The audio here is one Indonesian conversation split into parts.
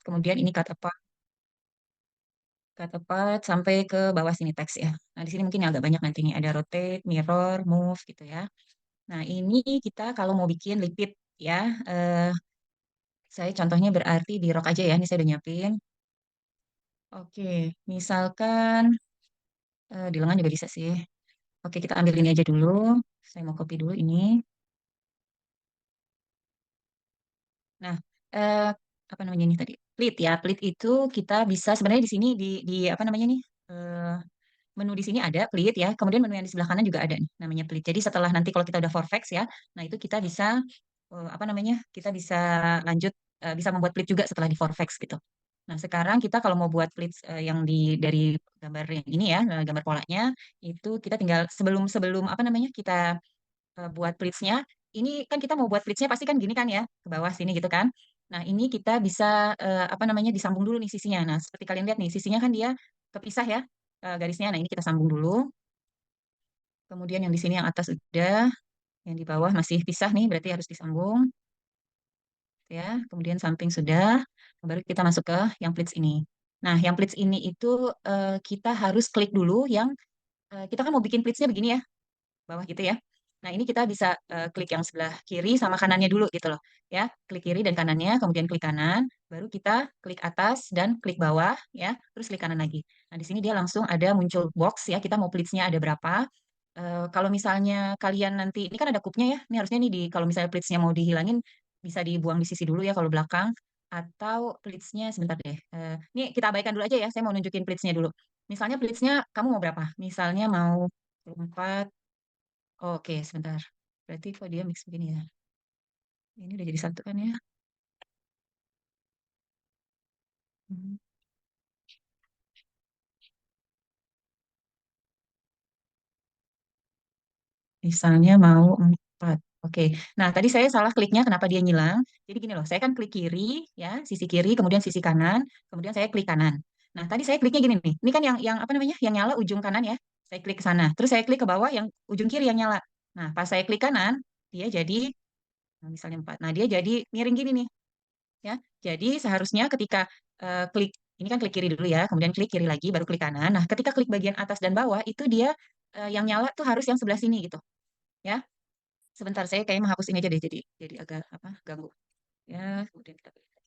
kemudian ini cut apart sampai ke bawah sini teks ya. Nah, di sini mungkin agak banyak nanti nih, ada rotate, mirror, move gitu ya. Nah, ini kita kalau mau bikin lipid ya, eh, saya contohnya berarti di rok aja ya, ini saya udah nyiapin. Oke, misalkan di lengan juga bisa sih. Oke, kita ambil ini aja dulu. Saya mau copy dulu ini. Nah, eh, apa namanya ini tadi? Pleat ya. Pleat itu kita bisa sebenarnya di sini di apa namanya nih? Eh, menu di sini ada pleat ya. Kemudian menu yang di sebelah kanan juga ada nih namanya pleat. Jadi setelah nanti kalau kita udah Vortex ya, nah itu kita bisa apa namanya? Kita bisa lanjut bisa membuat pleat juga setelah di Vortex gitu. Nah, sekarang kita kalau mau buat pleats yang dari gambar yang ini ya, gambar polanya, itu kita tinggal sebelum sebelum apa namanya kita buat pleatsnya. Ini kan kita mau buat pleatsnya pasti kan gini kan ya, ke bawah sini gitu kan. Nah, ini kita bisa apa namanya disambung dulu nih sisinya. Nah, seperti kalian lihat nih, sisinya kan dia kepisah ya garisnya. Nah, ini kita sambung dulu. Kemudian yang di sini yang atas udah, yang di bawah masih pisah nih, berarti harus disambung ya. Kemudian samping sudah, baru kita masuk ke yang pleats ini. Nah, yang pleats ini itu kita harus klik dulu yang kita kan mau bikin pleatsnya begini ya, bawah gitu ya. Nah, ini kita bisa klik yang sebelah kiri sama kanannya dulu gitu loh. Ya, klik kiri dan kanannya, kemudian klik kanan, baru kita klik atas dan klik bawah ya, terus klik kanan lagi. Nah, di sini dia langsung ada muncul box ya, kita mau pleatsnya ada berapa. Kalau misalnya kalian nanti, ini kan ada cupnya ya, ini harusnya nih kalau misalnya pleatsnya mau dihilangin, bisa dibuang di sisi dulu ya kalau belakang, atau pleatsnya sebentar deh. Ini kita abaikan dulu aja ya, saya mau nunjukin pleatsnya dulu. Misalnya pleatsnya kamu mau berapa? Misalnya mau 4. Oke, sebentar. Berarti kok dia mix begini ya? Ini udah jadi satu kan ya? Hmm. Misalnya mau 4. Oke. Nah, tadi saya salah kliknya, kenapa dia ngilang? Jadi gini loh, saya kan klik kiri, ya, sisi kiri, kemudian sisi kanan, kemudian saya klik kanan. Nah, tadi saya kliknya gini nih. Ini kan yang apa namanya? Yang nyala ujung kanan ya. Saya klik ke sana. Terus saya klik ke bawah yang ujung kiri yang nyala. Nah, pas saya klik kanan, dia jadi, nah, misalnya 4. Nah, dia jadi miring gini nih. Ya. Jadi seharusnya ketika klik ini kan klik kiri dulu ya, kemudian klik kiri lagi, baru klik kanan. Nah, ketika klik bagian atas dan bawah itu dia yang nyala tuh harus yang sebelah sini gitu, ya. Sebentar saya kayak menghapus ini aja deh, jadi agak apa ganggu. Ya, kemudian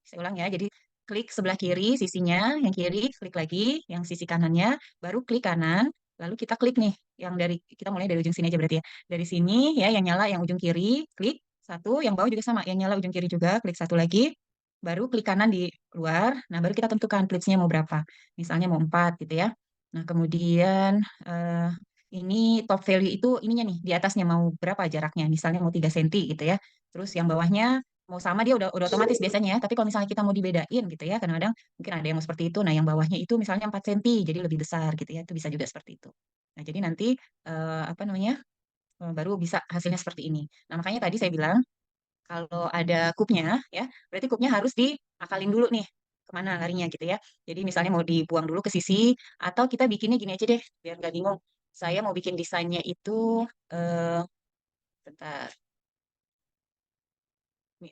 saya ulang ya. Jadi klik sebelah kiri sisinya, yang kiri klik lagi, yang sisi kanannya, baru klik kanan, lalu kita klik nih, yang dari kita mulai dari ujung sini aja berarti ya. Dari sini ya, yang nyala yang ujung kiri, klik satu, yang bawah juga sama, yang nyala ujung kiri juga, klik satu lagi, baru klik kanan di luar. Nah, baru kita tentukan pleatsnya mau berapa. Misalnya mau 4 gitu ya. Nah, kemudian eh, ini top value itu ininya nih, di atasnya mau berapa jaraknya. Misalnya mau 3 cm gitu ya. Terus yang bawahnya mau sama dia udah otomatis biasanya ya. Tapi kalau misalnya kita mau dibedain gitu ya, kadang-kadang mungkin ada yang mau seperti itu. Nah, yang bawahnya itu misalnya 4 cm, jadi lebih besar gitu ya. Itu bisa juga seperti itu. Nah, jadi nanti apa namanya? Baru bisa hasilnya seperti ini. Nah, makanya tadi saya bilang kalau ada kupnya ya, berarti kupnya harus diakalin dulu nih kemana larinya gitu ya. Jadi misalnya mau dibuang dulu ke sisi atau kita bikinnya gini aja deh biar nggak bingung. Saya mau bikin desainnya itu eh bentar.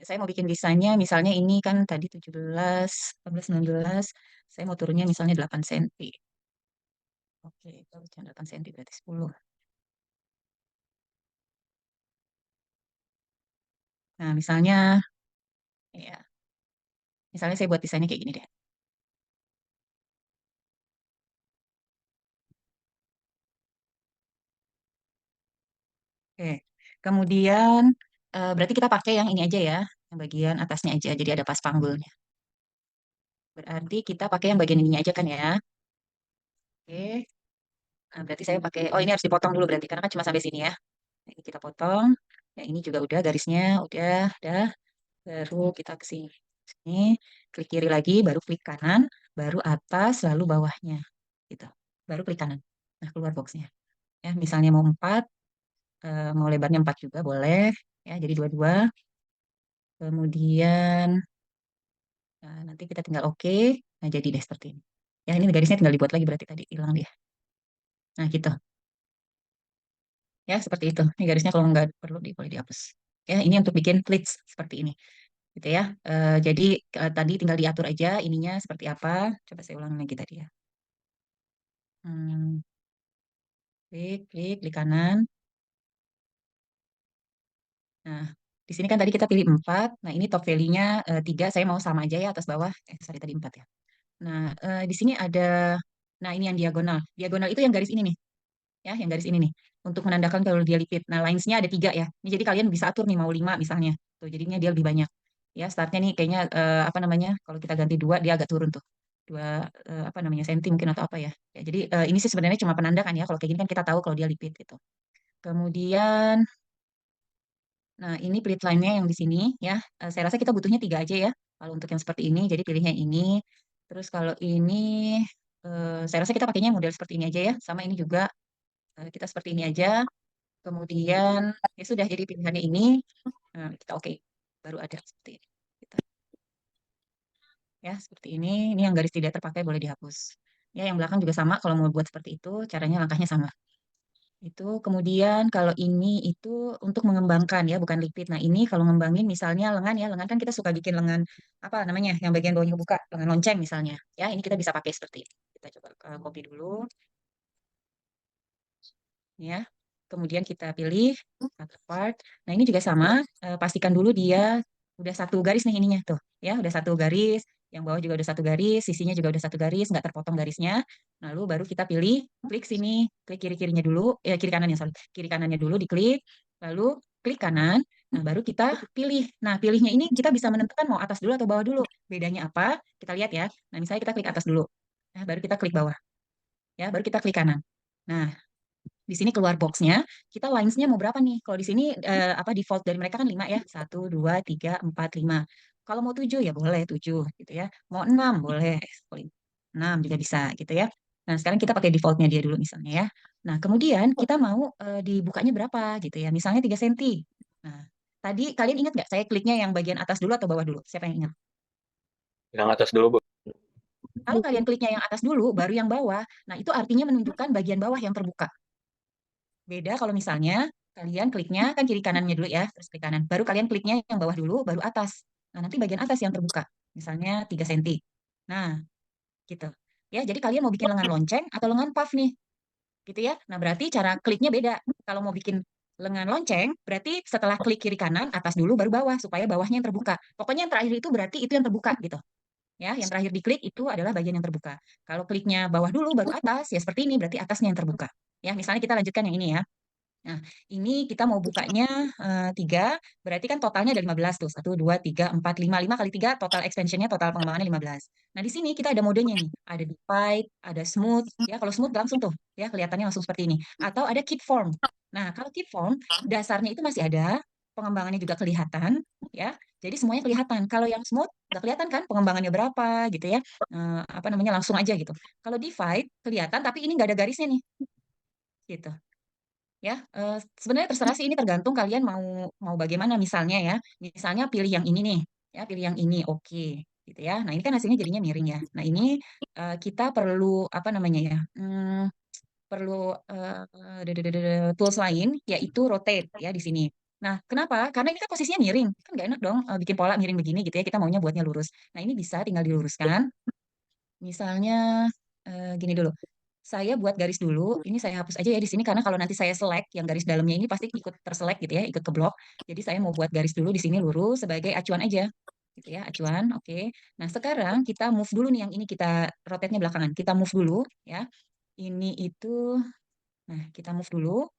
Saya mau bikin desainnya misalnya ini kan tadi 17, 18, 19. Saya mau turunnya misalnya 8 cm. Oke, kalau 8 cm berarti 10. Nah, misalnya ya, misalnya saya buat desainnya kayak gini deh. Oke. Kemudian berarti kita pakai yang ini aja ya, yang bagian atasnya aja jadi ada pas panggulnya. Berarti kita pakai yang bagian ininya aja kan ya. Oke. Nah, berarti saya pakai oh ini harus dipotong dulu berarti karena kan cuma sampai sini ya. Nah, ini kita potong. Yang ini juga udah garisnya udah. Baru kita ke sini. Sini, klik kiri lagi, baru klik kanan, baru atas, lalu bawahnya. Gitu. Baru klik kanan. Nah, keluar boxnya. Ya, misalnya mau 4, mau lebarnya 4 juga boleh. Ya, jadi dua-dua. Kemudian, nah, nanti kita tinggal oke. Nah, jadi deh seperti ini. Ya, ini garisnya tinggal dibuat lagi berarti tadi hilang dia. Nah, gitu. Ya, seperti itu. Ini garisnya kalau nggak perlu boleh dihapus. Ya, ini untuk bikin pleats seperti ini. gitu ya. Jadi tadi tinggal diatur aja ininya seperti apa. Coba saya ulang lagi tadi ya. Hmm, klik kanan. Nah, di sini kan tadi kita pilih 4. Nah, ini top value-nya 3. Saya mau sama aja ya atas bawah. Sorry tadi 4 ya. Nah, di sini ada, nah ini yang diagonal. Diagonal itu yang garis ini nih, ya, yang garis ini nih. Untuk menandakan kalau dia lipid. Nah, lines-nya ada 3 ya. Ini jadi kalian bisa atur nih mau 5 misalnya. Tuh, jadinya dia lebih banyak. Ya, startnya nih kayaknya apa namanya? Kalau kita ganti 2 dia agak turun tuh. 2 apa namanya? Senti mungkin atau apa ya. Ya, jadi ini sih sebenarnya cuma penanda kan ya. Kalau kayak gini kan kita tahu kalau dia lipid gitu. Kemudian, nah ini plate line-nya yang di sini ya. Saya rasa kita butuhnya 3 aja ya. Kalau untuk yang seperti ini, jadi pilihnya ini. Terus kalau ini, saya rasa kita pakainya model seperti ini aja ya. Sama ini juga kita seperti ini aja. Kemudian ya sudah jadi pilihannya ini. Kita oke. Baru ada seperti ini. Kita, ya seperti ini. Ini yang garis tidak terpakai boleh dihapus. Ya yang belakang juga sama. Kalau mau buat seperti itu, caranya langkahnya sama. Itu kemudian kalau ini itu untuk mengembangkan ya, bukan lipid. Nah, ini kalau ngembangin misalnya lengan ya, lengan kan kita suka bikin lengan apa namanya, yang bagian bawahnya buka, lengan lonceng misalnya. Ya, ini kita bisa pakai seperti ini. Kita coba copy dulu ya. Kemudian kita pilih satu part. Nah, ini juga sama, pastikan dulu dia udah satu garis nih ininya tuh, ya, udah satu garis. Yang bawah juga udah satu garis, sisinya juga udah satu garis, nggak terpotong garisnya. Lalu baru kita pilih, klik sini, klik kiri-kirinya dulu, kiri kanannya, sorry, kiri kanannya dulu diklik, lalu klik kanan. Nah, baru kita pilih. Nah, pilihnya ini kita bisa menentukan mau atas dulu atau bawah dulu. Bedanya apa? Kita lihat ya. Nah, misalnya kita klik atas dulu. Nah, baru kita klik bawah. Ya, baru kita klik kanan. Nah, di sini keluar boxnya, kita lines-nya mau berapa nih? Kalau di sini apa default dari mereka kan 5 ya. Satu, 2, 3, 4, 5. Kalau mau 7 ya boleh 7 gitu ya. Mau 6 boleh. 6 juga bisa gitu ya. Nah, sekarang kita pakai defaultnya dia dulu misalnya ya. Nah, kemudian kita mau dibukanya berapa gitu ya. Misalnya 3 senti. Nah, tadi kalian ingat nggak saya kliknya yang bagian atas dulu atau bawah dulu? Siapa yang ingat? Yang atas dulu, Bu. Kalau kalian kliknya yang atas dulu, baru yang bawah. Nah, itu artinya menunjukkan bagian bawah yang terbuka. Beda kalau misalnya kalian kliknya kan kiri kanannya dulu ya, terus klik kanan. Baru kalian kliknya yang bawah dulu, baru atas. Nah, nanti bagian atas yang terbuka. Misalnya 3 senti. Nah, gitu. Ya, jadi kalian mau bikin lengan lonceng atau lengan puff nih, gitu ya. Nah, berarti cara kliknya beda. Kalau mau bikin lengan lonceng, berarti setelah klik kiri kanan, atas dulu baru bawah supaya bawahnya yang terbuka. Pokoknya yang terakhir itu berarti itu yang terbuka gitu. Ya, yang terakhir diklik itu adalah bagian yang terbuka. Kalau kliknya bawah dulu baru atas, ya seperti ini berarti atasnya yang terbuka. Ya, misalnya kita lanjutkan yang ini ya. Nah, ini kita mau bukanya 3, berarti kan totalnya ada 15 tuh. 1, 2, 3, 4, 5. 5 kali 3, total expansionnya, total pengembangannya 15. Nah, di sini kita ada modenya nih. Ada divide, ada smooth. Ya, kalau smooth langsung tuh. Ya, kelihatannya langsung seperti ini. Atau ada keep form. Nah, kalau keep form, dasarnya itu masih ada. Pengembangannya juga kelihatan. Ya, jadi semuanya kelihatan. Kalau yang smooth, nggak kelihatan kan pengembangannya berapa gitu ya. Apa namanya, langsung aja gitu. Kalau divide, kelihatan, tapi ini nggak ada garisnya nih. Gitu. Ya, sebenarnya terserah sih ini tergantung kalian mau mau bagaimana misalnya ya. Misalnya pilih yang ini nih, ya pilih yang ini, oke, gitu ya. Nah ini kan hasilnya jadinya miring ya. Nah ini kita perlu apa namanya ya? Perlu tools lain yaitu rotate ya di sini. Nah kenapa? Karena ini kan posisinya miring, kan nggak enak dong bikin pola miring begini gitu ya. Kita maunya buatnya lurus. Nah ini bisa tinggal diluruskan. Misalnya gini dulu. Saya buat garis dulu. Ini saya hapus aja ya di sini karena kalau nanti saya select yang garis dalamnya ini pasti ikut terselect gitu ya, ikut ke blok. Jadi saya mau buat garis dulu di sini lurus sebagai acuan aja. Gitu ya, acuan. Oke. Nah, sekarang kita move dulu nih yang ini kita rotate-nya belakangan. Kita move dulu ya. Ini itu nah, kita move dulu.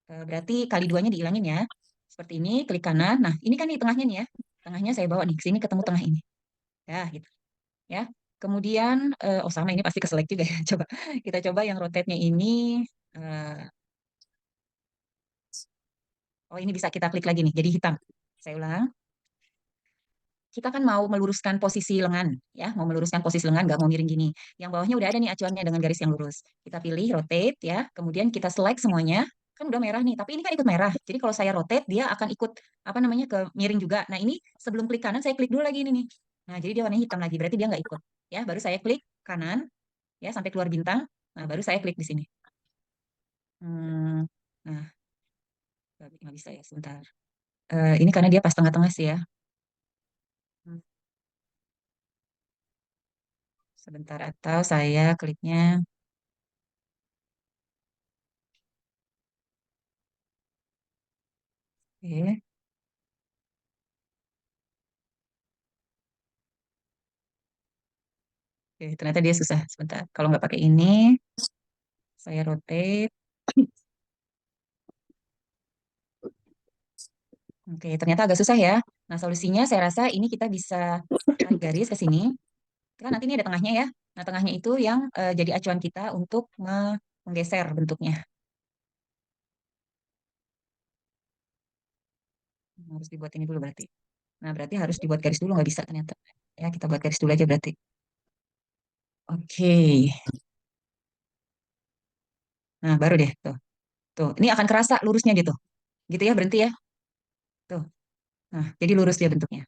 Berarti kali duanya dihilangin ya. Seperti ini, klik kanan. Nah, ini kan di tengahnya nih ya. Tengahnya saya bawa nih ke sini ketemu tengah ini. Ya, gitu ya. Kemudian, oh sama ini pasti keselek juga ya. Coba kita coba yang rotate-nya ini. eh, oh ini bisa kita klik lagi nih, jadi hitam. Saya ulang. Kita kan mau meluruskan posisi lengan, ya, mau meluruskan posisi lengan, nggak mau miring gini. Yang bawahnya udah ada nih acuannya dengan garis yang lurus. Kita pilih rotate, ya, kemudian kita select semuanya. Kan udah merah nih, tapi ini kan ikut merah. Jadi kalau saya rotate, dia akan ikut apa namanya ke miring juga. Nah ini sebelum klik kanan, saya klik dulu lagi ini nih. Nah jadi dia warnanya hitam lagi, berarti dia nggak ikut. Ya, baru saya klik kanan, ya sampai keluar bintang. Nah, baru saya klik di sini. Hmm, nah, nggak bisa ya, sebentar. Ini karena dia pas tengah-tengah sih ya. Sebentar atau saya kliknya. Oke, oke, ternyata dia susah. Sebentar. Kalau nggak pakai ini, saya rotate. Oke, ternyata agak susah ya. Nah, solusinya saya rasa ini kita bisa tarik garis ke sini. Kan nanti ini ada tengahnya ya. Nah, tengahnya itu yang jadi acuan kita untuk menggeser bentuknya. Harus dibuat ini dulu berarti. Nah, berarti harus dibuat garis dulu, nggak bisa ternyata. Ya, kita buat garis dulu aja berarti. Oke. Nah, baru deh. Tuh. Tuh. Ini akan kerasa lurusnya gitu. Gitu ya, berhenti ya. Tuh. Nah, jadi lurus dia bentuknya.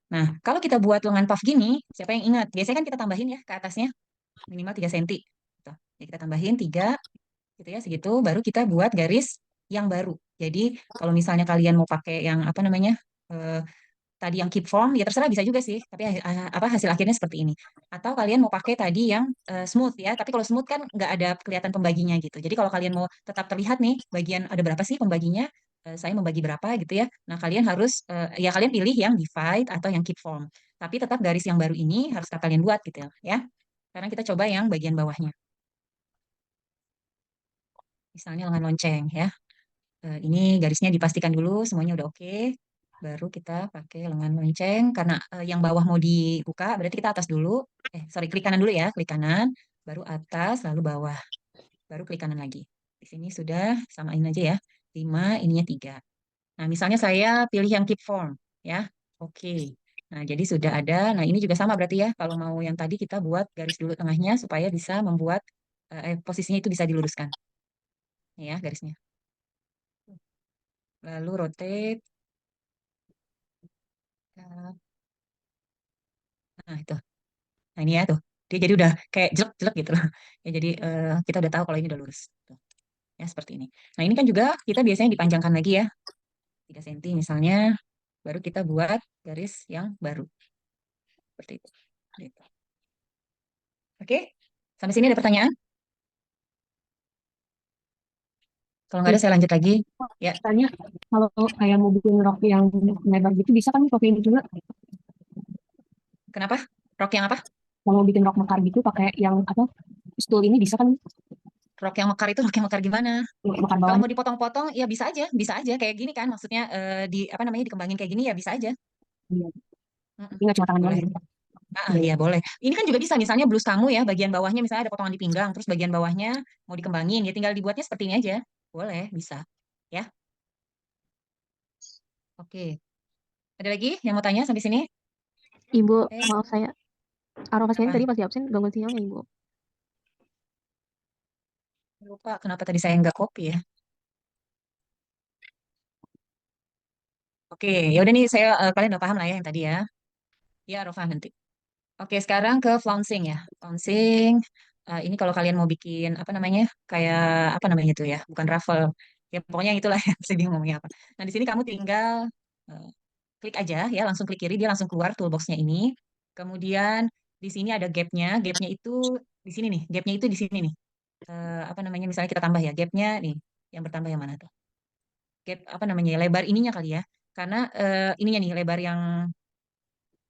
Nah, kalau kita buat lengan puff gini, siapa yang ingat? Biasanya kan kita tambahin ya ke atasnya minimal 3 cm. Tuh. Jadi kita tambahin 3, gitu ya, segitu. Baru kita buat garis yang baru. Jadi, kalau misalnya kalian mau pakai yang apa namanya, eh, tadi yang keep form ya terserah bisa juga sih tapi apa hasil akhirnya seperti ini atau kalian mau pakai tadi yang smooth ya tapi kalau smooth kan nggak ada kelihatan pembaginya gitu jadi kalau kalian mau tetap terlihat nih bagian ada berapa sih pembaginya saya membagi berapa gitu ya nah kalian harus ya kalian pilih yang divide atau yang keep form tapi tetap garis yang baru ini harus kalian buat gitu ya sekarang kita coba yang bagian bawahnya misalnya lengan lonceng ya. Ini garisnya dipastikan dulu semuanya udah oke. Baru kita pakai lengan lonceng karena yang bawah mau dibuka berarti kita atas dulu. Sorry, klik kanan dulu ya, klik kanan, baru atas, lalu bawah, baru klik kanan lagi. Di sini sudah samain aja ya. 5, ininya 3. Nah, misalnya saya pilih yang keep form ya. Oke. Nah, jadi sudah ada. Nah, ini juga sama berarti ya. Kalau mau yang tadi kita buat garis dulu tengahnya supaya bisa membuat posisinya itu bisa diluruskan. Ya, garisnya. Lalu rotate. Nah, itu. Nah, ini ya tuh. Dia jadi udah kayak jelek-jelek gitu loh. Ya, jadi kita udah tahu kalau ini udah lurus. Tuh. Ya, seperti ini. Nah, ini kan juga kita biasanya dipanjangkan lagi ya. 3 cm misalnya. Baru kita buat garis yang baru. Seperti itu. Gitu. Oke? Sampai sini ada pertanyaan? Kalau nggak ada, saya lanjut lagi. Ya, Tanya kalau kayak mau bikin rok yang lebar gitu bisa kan pakai ini juga. kenapa? Rok yang apa? Kalau mau bikin rok mekar gitu pakai yang apa? Stool ini bisa kan Rok yang mekar itu rok yang mekar gimana? mekar Kalau bawahnya. mau dipotong-potong, ya bisa aja kayak gini kan. Maksudnya di apa namanya dikembangin kayak gini ya bisa aja. Iya. Mm-mm. Tapi nggak cuma tangan doang Boleh. gitu. Ah, Iya, iya. iya boleh. Ini kan juga bisa, misalnya blus kamu ya, bagian bawahnya misalnya ada potongan di pinggang, terus bagian bawahnya mau dikembangin, ya tinggal dibuatnya seperti ini aja. Boleh, bisa. Ya, oke. Ada lagi yang mau tanya sampai sini? Ibu, Eh, maaf saya. Arafah ini apa? tadi pas di absen gangguan sinyalnya Ibu. Lupa kenapa tadi saya nggak copy ya. Oke, ya udah nih saya kalian udah paham lah ya yang tadi ya. Ya, Arofah nanti. Oke, sekarang ke flouncing ya. Flouncing, ini kalau kalian mau bikin apa namanya, kayak apa namanya itu ya, bukan ruffle. Ya pokoknya yang itulah yang saya bingung ngomongnya apa. Nah di sini kamu tinggal eh, klik aja ya, langsung klik kiri dia langsung keluar toolboxnya ini. Kemudian di sini ada gapnya, gapnya itu di sini nih, gapnya itu di sini nih. Apa namanya, misalnya kita tambah ya, gapnya nih, yang bertambah yang mana tuh? Gap apa namanya, ya, lebar ininya kali ya. Karena ininya nih, lebar yang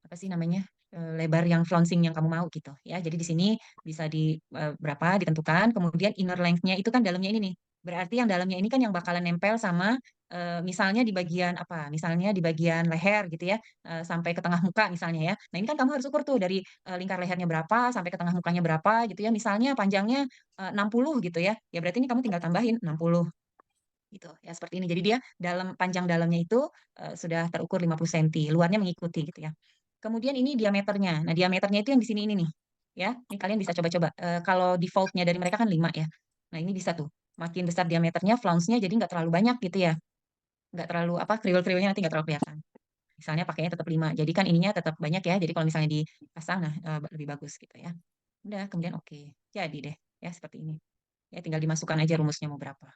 apa sih namanya, lebar yang flouncing yang kamu mau gitu ya. Jadi di sini bisa di berapa ditentukan, kemudian inner length-nya itu kan dalamnya ini nih. Berarti yang dalamnya ini kan yang bakalan nempel sama misalnya di bagian apa? Misalnya di bagian leher gitu ya, sampai ke tengah muka misalnya ya. Nah, ini kan kamu harus ukur tuh dari lingkar lehernya berapa sampai ke tengah mukanya berapa gitu ya. Misalnya panjangnya 60 gitu ya. Ya berarti ini kamu tinggal tambahin 60 gitu ya, seperti ini. Jadi dia dalam panjang dalamnya itu sudah terukur 50 cm, luarnya mengikuti gitu ya. Kemudian ini diameternya. Nah, diameternya itu yang di sini ini nih. Ya, ini kalian bisa coba-coba. Kalau defaultnya dari mereka kan 5 ya. Nah, ini bisa tuh. Makin besar diameternya, flounce-nya jadi nggak terlalu banyak gitu ya. Nggak terlalu apa, kriwil-kriwilnya nanti nggak terlalu kelihatan. Misalnya pakainya tetap 5. Jadi kan ininya tetap banyak ya. Jadi kalau misalnya dipasang, nah lebih bagus gitu ya. Udah, kemudian oke. Jadi deh, ya seperti ini. Ya tinggal dimasukkan aja rumusnya mau berapa.